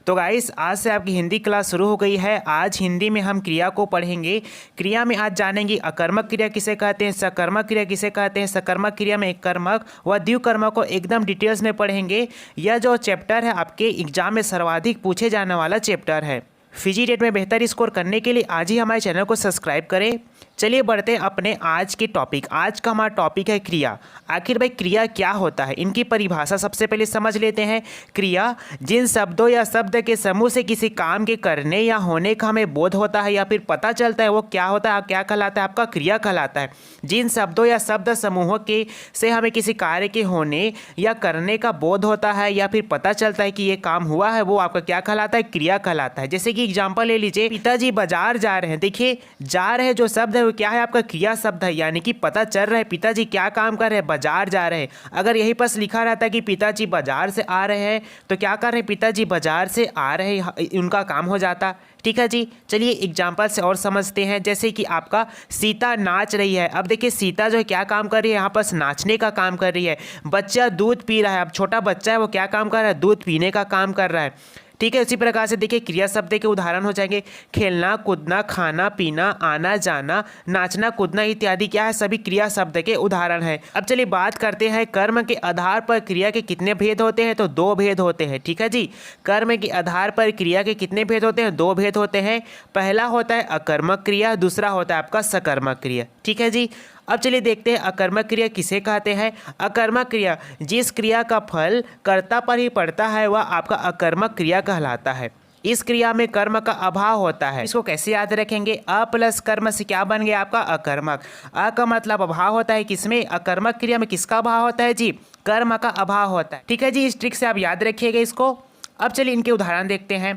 तो गाइस आज से आपकी हिंदी क्लास शुरू हो गई है। आज हिंदी में हम क्रिया को पढ़ेंगे। क्रिया में आज जानेंगे अकर्मक क्रिया किसे कहते हैं, सकर्मक क्रिया किसे कहते हैं। सकर्मक क्रिया में एक कर्मक व द्विकर्मक को एकदम डिटेल्स में पढ़ेंगे। यह जो चैप्टर है आपके एग्जाम में सर्वाधिक पूछे जाने वाला चैप्टर है। फिजी में बेहतर स्कोर करने के लिए आज ही हमारे चैनल को सब्सक्राइब करें। चलिए बढ़ते हैं अपने आज के टॉपिक। आज का हमारा टॉपिक है क्रिया। आखिर भाई क्रिया क्या होता है, इनकी परिभाषा सबसे पहले समझ लेते हैं। क्रिया जिन शब्दों या शब्द के समूह से किसी काम के करने या होने का हमें बोध होता है या फिर पता चलता है, वो क्या होता है, क्या कहलाता है, आपका क्रिया कहलाता है। जिन शब्दों या शब्द समूहों के से हमें किसी कार्य के होने या करने का बोध होता है या फिर पता चलता है कि ये काम हुआ है, वो आपका क्या कहलाता है, क्रिया कहलाता है। जैसे कि एग्जाम्पल ले लीजिए, पिताजी बाजार जा रहे हैं। देखिए जा रहे जो शब्द है वो क्या है, आपका क्रिया शब्द है, यानी कि पता चल रहा है पिताजी क्या काम कर रहे हैं, बाजार जा रहे हैं। अगर यही पास लिखा रहता है कि पिताजी बाजार से आ रहे हैं तो क्या कर रहे हैं, पिताजी बाजार से आ रहे हैं, उनका काम हो जाता। ठीक है जी, चलिए एग्जाम्पल से और समझते हैं। जैसे कि आपका सीता नाच रही है। अब देखिए सीता जो है क्या काम कर रही है, यहाँ पर नाचने का काम कर रही है। बच्चा दूध पी रहा है। अब छोटा बच्चा है वो क्या काम कर रहा है, दूध पीने का काम कर रहा है। ठीक है, इसी प्रकार से देखिए क्रिया शब्द के उदाहरण हो जाएंगे खेलना, कूदना, खाना पीना, आना जाना, नाचना, कूदना इत्यादि क्या है, सभी क्रिया शब्द के उदाहरण है। अब चलिए बात करते हैं कर्म के आधार पर क्रिया के कितने भेद होते हैं, तो दो भेद होते हैं। ठीक है जी, कर्म के आधार पर क्रिया के कितने भेद होते हैं, दो भेद होते हैं। पहला होता है अकर्मक क्रिया, दूसरा होता है आपका सकर्मक क्रिया। ठीक है जी, अब चलिए देखते हैं अकर्मक क्रिया किसे कहते हैं। अकर्मक क्रिया जिस क्रिया का फल कर्ता पर ही पड़ता है वह आपका अकर्मक क्रिया कहलाता है। इस क्रिया में कर्म का अभाव होता है। इसको कैसे याद रखेंगे, अ प्लस कर्म से क्या बन गया आपका अकर्मक। अ का मतलब अभाव होता है, किसमें, अकर्मक क्रिया में किसका अभाव होता है जी, कर्म का अभाव होता है। ठीक है जी, इस ट्रिक से आप याद रखिएगा इसको। अब चलिए इनके उदाहरण देखते हैं।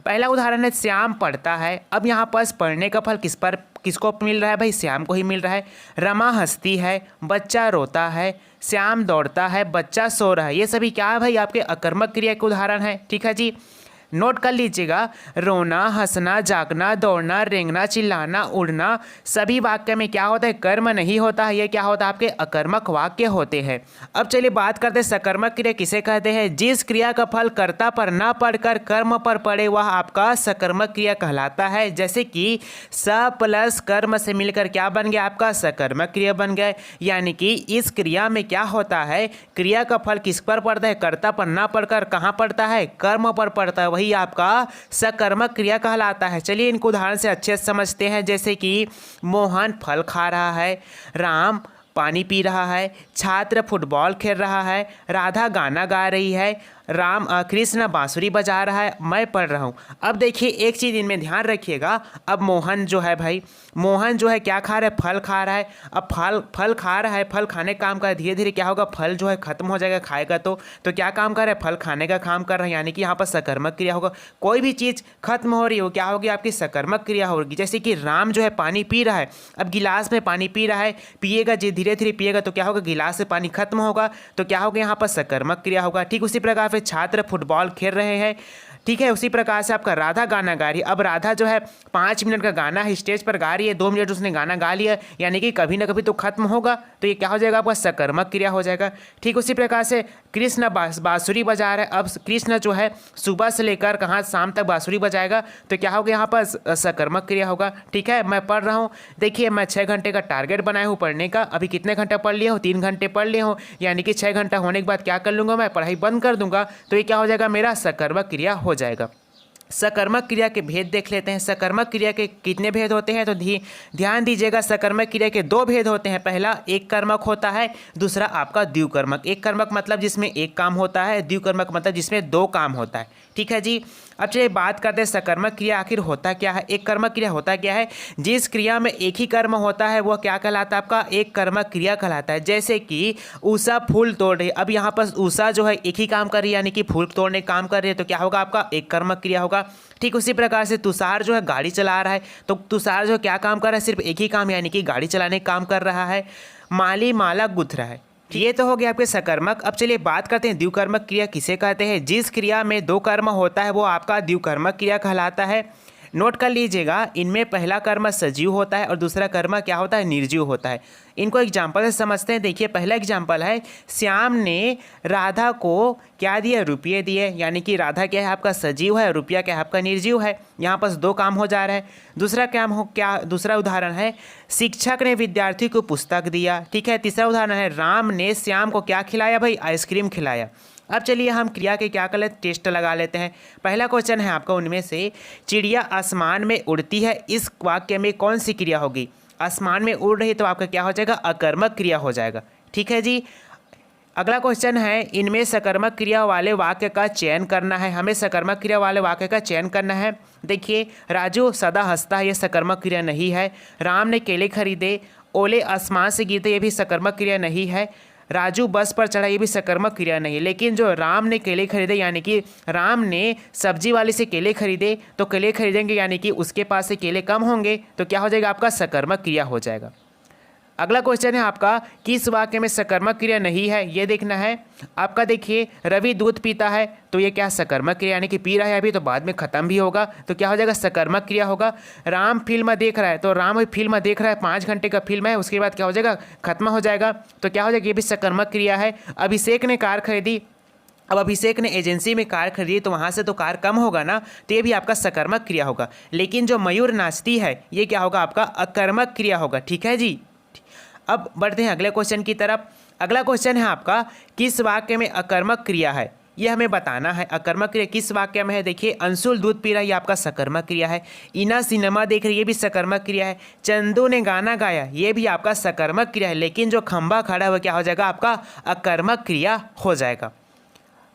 पहला उदाहरण है श्याम पढ़ता है। अब यहाँ पर पढ़ने का फल किसको मिल रहा है भाई, श्याम को ही मिल रहा है। रमा हंसती है, बच्चा रोता है। श्याम दौड़ता है, बच्चा सो रहा है। ये सभी क्या है भाई, आपके अकर्मक क्रिया के उदाहरण है। ठीक है जी, नोट कर लीजिएगा। रोना, हंसना, जागना, दौड़ना, रेंगना, चिल्लाना, उड़ना सभी वाक्य में क्या होता है, कर्म नहीं होता है। ये क्या होता है, आपके अकर्मक वाक्य होते हैं। अब चलिए बात करते हैं सकर्मक क्रिया किसे कहते हैं। जिस क्रिया का फल कर्ता पर ना पड़कर कर्म पर पड़े वह आपका सकर्मक क्रिया कहलाता है। जैसे कि स प्लस कर्म से मिलकर क्या बन गया, आपका सकर्मक क्रिया बन गया। यानी कि इस क्रिया में क्या होता है, क्रिया का फल किस पर पड़ता है, कर्ता पर ना पड़कर कहाँ पड़ता है, कर्म पर पड़ता है, वही आपका सकर्मक क्रिया कहलाता है। चलिए इनको उदाहरण से अच्छे से समझते हैं। जैसे कि मोहन फल खा रहा है, राम पानी पी रहा है, छात्र फुटबॉल खेल रहा है, राधा गाना गा रही है, कृष्ण बांसुरी बजा रहा है, मैं पढ़ रहा हूँ। अब देखिए एक चीज़ इनमें ध्यान रखिएगा। अब मोहन जो है भाई, मोहन जो है क्या खा रहा है, फल खा रहा है। अब फल खा रहा है, फल खाने का काम कर, धीरे धीरे क्या होगा, फल जो है खत्म हो जाएगा खाएगा तो क्या काम कर रहा है, फल खाने का काम कर रहा है। यानी कि यहाँ पर सकर्मक क्रिया होगा। कोई भी चीज़ खत्म हो रही हो क्या होगी, आपकी सकर्मक क्रिया होगी। जैसे कि राम जो है पानी पी रहा है। अब गिलास में पानी पी रहा है, पिएगा धीरे धीरे पिएगा तो क्या होगा, गिलास से पानी खत्म होगा तो क्या होगा, यहाँ पर सकर्मक क्रिया होगा। ठीक उसी प्रकार से छात्र फुटबॉल खेल रहे हैं। ठीक है, उसी प्रकार से आपका राधा गाना गा रही है। अब राधा जो है 5 मिनट का गाना है, स्टेज पर गा रही है, 2 मिनट उसने गाना गा लिया, यानी कि कभी ना कभी तो खत्म होगा, तो ये क्या हो जाएगा, आपका सकर्मक क्रिया हो जाएगा। ठीक उसी प्रकार से कृष्ण बांसुरी बजा रहा है। अब कृष्ण जो है सुबह से लेकर कहाँ शाम तक बांसुरी बजाएगा तो क्या होगा, यहाँ पर सकर्मक क्रिया होगा। ठीक है, मैं पढ़ रहा हूँ, देखिए मैं 6 घंटे का टारगेट बनाया हूँ पढ़ने का, अभी कितने घंटे पढ़ लिया हूँ, 3 घंटे पढ़ लिया हूँ, यानी कि 6 घंटा होने के बाद क्या कर लूँगा, मैं पढ़ाई बंद कर दूंगा, तो ये क्या हो जाएगा, मेरा सकर्मक क्रिया हो जाएगा। सकर्मक क्रिया के भेद देख लेते हैं। सकर्मक क्रिया के कितने भेद होते हैं, तो ध्यान दीजिएगा। सकर्मक क्रिया के 2 भेद होते हैं। पहला एक कर्मक होता है, दूसरा आपका द्विकर्मक। एक कर्मक मतलब जिसमें एक काम होता है, द्विकर्मक मतलब जिसमें 2 काम होता है। ठीक है जी, अब चलिए बात करते हैं सकर्मक क्रिया आखिर होता क्या है। एक कर्मक क्रिया होता क्या है, जिस क्रिया में एक ही कर्म होता है वह क्या कहलाता है, आपका एक कर्मक क्रिया कहलाता है। जैसे कि उषा फूल तोड़ रही है। अब यहाँ पर उषा जो है एक ही काम कर रही है, यानी कि फूल तोड़ने का काम कर रही है, तो क्या होगा, आपका एक कर्मक क्रिया होगा। ठीक उसी प्रकार से तुषार जो है गाड़ी चला रहा है, तो तुषार जो क्या काम कर रहा है, सिर्फ एक ही काम, यानी कि गाड़ी चलाने का काम कर रहा है। माली माला गुथ रहा है। ये तो हो गया आपके सकर्मक। अब चलिए बात करते हैं द्विकर्मक क्रिया किसे कहते हैं। जिस क्रिया में 2 कर्म होता है वो आपका द्विकर्मक क्रिया कहलाता है। नोट कर लीजिएगा, इनमें पहला कर्म सजीव होता है और दूसरा कर्म क्या होता है, निर्जीव होता है। इनको एग्जाम्पल से समझते हैं। देखिए पहला एग्जाम्पल है, श्याम ने राधा को क्या दिए, रुपये दिए, यानी कि राधा क्या है आपका सजीव है, रुपया क्या है आपका निर्जीव है। यहाँ पर 2 काम हो जा रहा है। दूसरा उदाहरण है, शिक्षक ने विद्यार्थी को पुस्तक दिया, ठीक है। तीसरा उदाहरण है, राम ने श्याम को क्या खिलाया भाई, आइसक्रीम खिलाया। अब चलिए हम क्रिया के क्या कर लेते, टेस्ट लगा लेते हैं। पहला क्वेश्चन है आपका उनमें से, चिड़िया आसमान में उड़ती है, इस वाक्य में कौन सी क्रिया होगी। आसमान में उड़ रही तो आपका क्या हो जाएगा, अकर्मक क्रिया हो जाएगा, ठीक है जी। अगला क्वेश्चन है, इनमें सकर्मक क्रिया वाले वाक्य का चयन करना है। हमें सकर्मक क्रिया वाले वाक्य का चयन करना है। देखिए, राजू सदा हंसता है, यह सकर्मक क्रिया नहीं है। राम ने केले खरीदे, ओले आसमान से गिरते, ये भी सकर्मक क्रिया नहीं है। राजू बस पर चढ़ा, ये भी सकर्मक क्रिया नहीं है। लेकिन जो राम ने केले खरीदे, यानी कि राम ने सब्जी वाले से केले खरीदे, तो केले खरीदेंगे यानी कि उसके पास से केले कम होंगे, तो क्या हो जाएगा आपका, सकर्मक क्रिया हो जाएगा। अगला क्वेश्चन है आपका, किस वाक्य में सकर्मक क्रिया नहीं है, ये देखना है आपका। देखिए, रवि दूध पीता है, तो ये क्या सकर्मक क्रिया, यानी कि पी रहा है अभी, तो बाद में खत्म भी होगा, तो क्या हो जाएगा, सकर्मक क्रिया होगा। राम फिल्म देख रहा है, तो राम फिल्म देख रहा है, 5 घंटे का फिल्म है, उसके बाद क्या हो जाएगा, खत्म हो जाएगा, तो क्या हो जाएगा, ये भी सकर्मक क्रिया है। अभिषेक ने कार खरीदी, अब अभिषेक ने एजेंसी में कार खरीदी, तो वहाँ से तो कार कम होगा ना, तो ये भी आपका सकर्मक क्रिया होगा। लेकिन जो मयूर नाचती है, ये क्या होगा, आपका अकर्मक क्रिया होगा, ठीक है जी। अब बढ़ते हैं अगले क्वेश्चन की तरफ। अगला क्वेश्चन है आपका, किस वाक्य में अकर्मक क्रिया है, ये हमें बताना है। अकर्मक क्रिया किस वाक्य में है। देखिए, अंशुल दूध पी रहा है, ये आपका सकर्मक क्रिया है। इना सिनेमा देख रही है, ये भी सकर्मक क्रिया है। चंदू ने गाना गाया, ये भी आपका सकर्मक क्रिया है। लेकिन जो खंबा खड़ा है वो क्या हो जाएगा, आपका अकर्मक क्रिया हो जाएगा।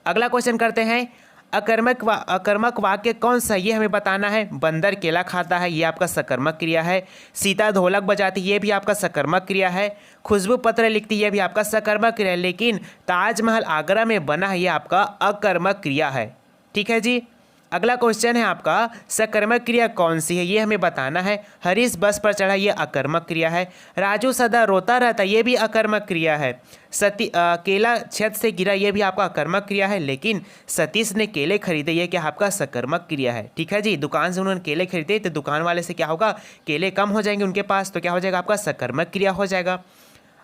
अगला क्वेश्चन करते हैं, अकर्मक वाक्य कौन सा, ये हमें बताना है। बंदर केला खाता है, ये आपका सकर्मक क्रिया है। सीता ढोलक बजाती, ये भी आपका सकर्मक क्रिया है। खुशबू पत्र लिखती, ये भी आपका सकर्मक क्रिया है। लेकिन ताजमहल आगरा में बना है, ये आपका अकर्मक क्रिया है, ठीक है जी। अगला क्वेश्चन है आपका, सकर्मक क्रिया कौन सी है, ये हमें बताना है। हरीश बस पर चढ़ा, ये अकर्मक क्रिया है। राजू सदा रोता रहता, ये भी अकर्मक क्रिया है। केला छत से गिरा, ये भी आपका अकर्मक क्रिया है। लेकिन सतीश ने केले खरीदे, ये क्या आपका सकर्मक क्रिया है, ठीक है जी। दुकान से उन्होंने केले खरीदे, तो दुकान वाले से क्या होगा, केले कम हो जाएंगे उनके पास, तो क्या हो जाएगा, आपका सकर्मक क्रिया हो जाएगा।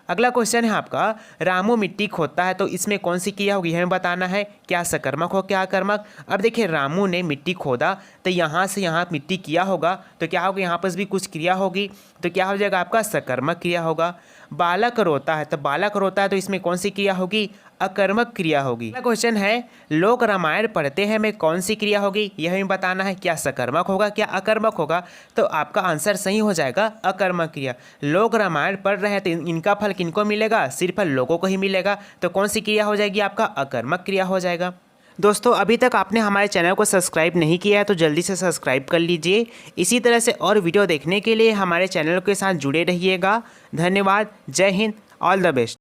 अगला क्वेश्चन है आपका, रामू मिट्टी खोदता है, तो इसमें कौन सी क्रिया होगी, हमें बताना है। क्या सकर्मक हो, क्या अकर्मक। अब देखिए, रामू ने मिट्टी खोदा, तो यहाँ से यहाँ मिट्टी किया होगा, तो क्या होगा, यहाँ पर भी कुछ क्रिया होगी, तो क्या हो जाएगा, आपका सकर्मक क्रिया होगा। बालक रोता है, तो बालक रोता है, तो इसमें कौन सी क्रिया होगी, अकर्मक क्रिया होगी। अगला क्वेश्चन है, लोग रामायण पढ़ते हैं में कौन सी क्रिया होगी, यह हमें बताना है। क्या सकर्मक होगा, क्या अकर्मक होगा, तो आपका आंसर सही हो जाएगा, अकर्मक क्रिया। लोग रामायण पढ़ रहे हैं, तो इनका फल किनको मिलेगा, सिर्फ लोगों को ही मिलेगा, तो कौन सी क्रिया हो जाएगी, आपका अकर्मक क्रिया हो जाएगा। दोस्तों, अभी तक आपने हमारे चैनल को सब्सक्राइब नहीं किया है तो जल्दी से सब्सक्राइब कर लीजिए। इसी तरह से और वीडियो देखने के लिए हमारे चैनल के साथ जुड़े रहिएगा। धन्यवाद। जय हिंद। All the best.